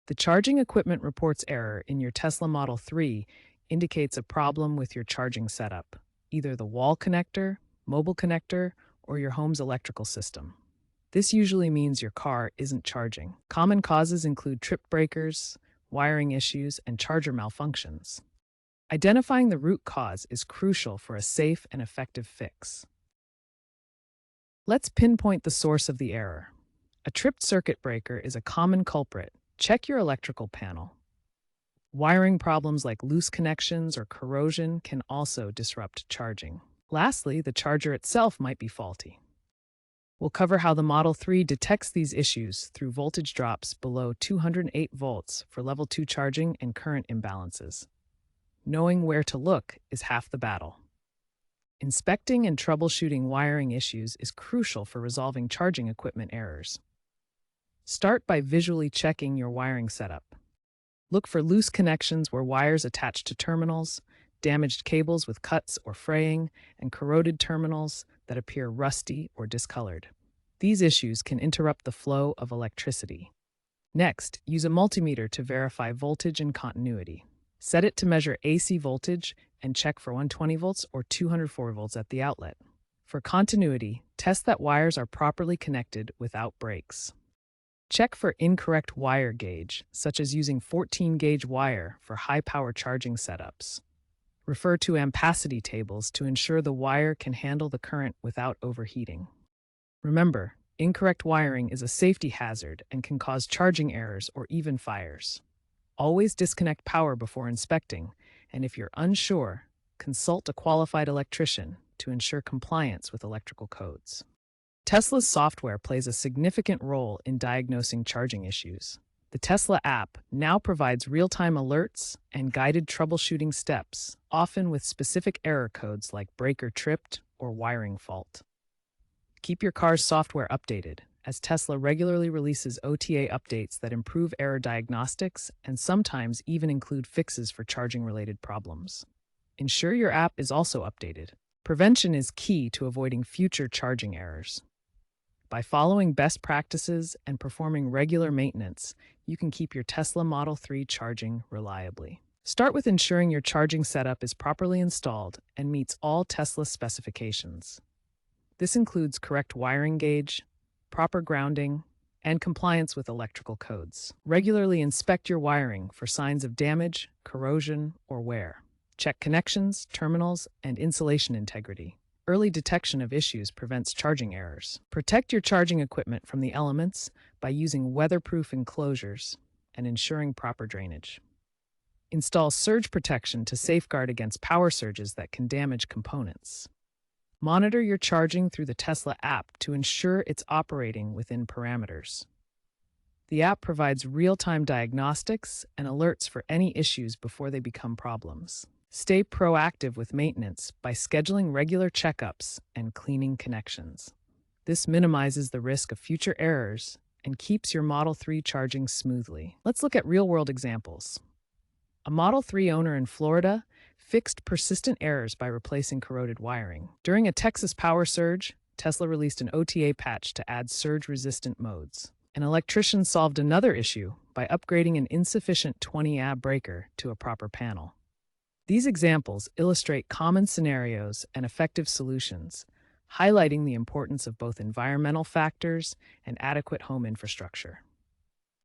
The charging equipment reports error in your Tesla Model 3 indicates a problem with your charging setup, either the wall connector, mobile connector, or your home's electrical system. This usually means your car isn't charging. Common causes include trip breakers, wiring issues, and charger malfunctions. Identifying the root cause is crucial for a safe and effective fix. Let's pinpoint the source of the error. A tripped circuit breaker is a common culprit. Check your electrical panel. Wiring problems like loose connections or corrosion can also disrupt charging. Lastly, the charger itself might be faulty. We'll cover how the Model 3 detects these issues through voltage drops below 208 volts for level 2 charging and current imbalances. Knowing where to look is half the battle. Inspecting and troubleshooting wiring issues is crucial for resolving charging equipment errors. Start by visually checking your wiring setup. Look for loose connections where wires attach to terminals, damaged cables with cuts or fraying, and corroded terminals that appear rusty or discolored. These issues can interrupt the flow of electricity. Next, use a multimeter to verify voltage and continuity. Set it to measure AC voltage and check for 120 volts or 204 volts at the outlet. For continuity, test that wires are properly connected without breaks. Check for incorrect wire gauge, such as using 14-gauge wire for high-power charging setups. Refer to ampacity tables to ensure the wire can handle the current without overheating. Remember, incorrect wiring is a safety hazard and can cause charging errors or even fires. Always disconnect power before inspecting, and if you're unsure, consult a qualified electrician to ensure compliance with electrical codes. Tesla's software plays a significant role in diagnosing charging issues. The Tesla app now provides real-time alerts and guided troubleshooting steps, often with specific error codes like breaker tripped or wiring fault. Keep your car's software updated, as Tesla regularly releases OTA updates that improve error diagnostics and sometimes even include fixes for charging-related problems. Ensure your app is also updated. Prevention is key to avoiding future charging errors. By following best practices and performing regular maintenance, you can keep your Tesla Model 3 charging reliably. Start with ensuring your charging setup is properly installed and meets all Tesla specifications. This includes correct wiring gauge, proper grounding, and compliance with electrical codes. Regularly inspect your wiring for signs of damage, corrosion, or wear. Check connections, terminals, and insulation integrity. Early detection of issues prevents charging errors. Protect your charging equipment from the elements by using weatherproof enclosures and ensuring proper drainage. Install surge protection to safeguard against power surges that can damage components. Monitor your charging through the Tesla app to ensure it's operating within parameters. The app provides real-time diagnostics and alerts for any issues before they become problems. Stay proactive with maintenance by scheduling regular checkups and cleaning connections. This minimizes the risk of future errors and keeps your Model 3 charging smoothly. Let's look at real-world examples. A Model 3 owner in Florida fixed persistent errors by replacing corroded wiring. During a Texas power surge, Tesla released an OTA patch to add surge-resistant modes. An electrician solved another issue by upgrading an insufficient 20A breaker to a proper panel. These examples illustrate common scenarios and effective solutions, highlighting the importance of both environmental factors and adequate home infrastructure.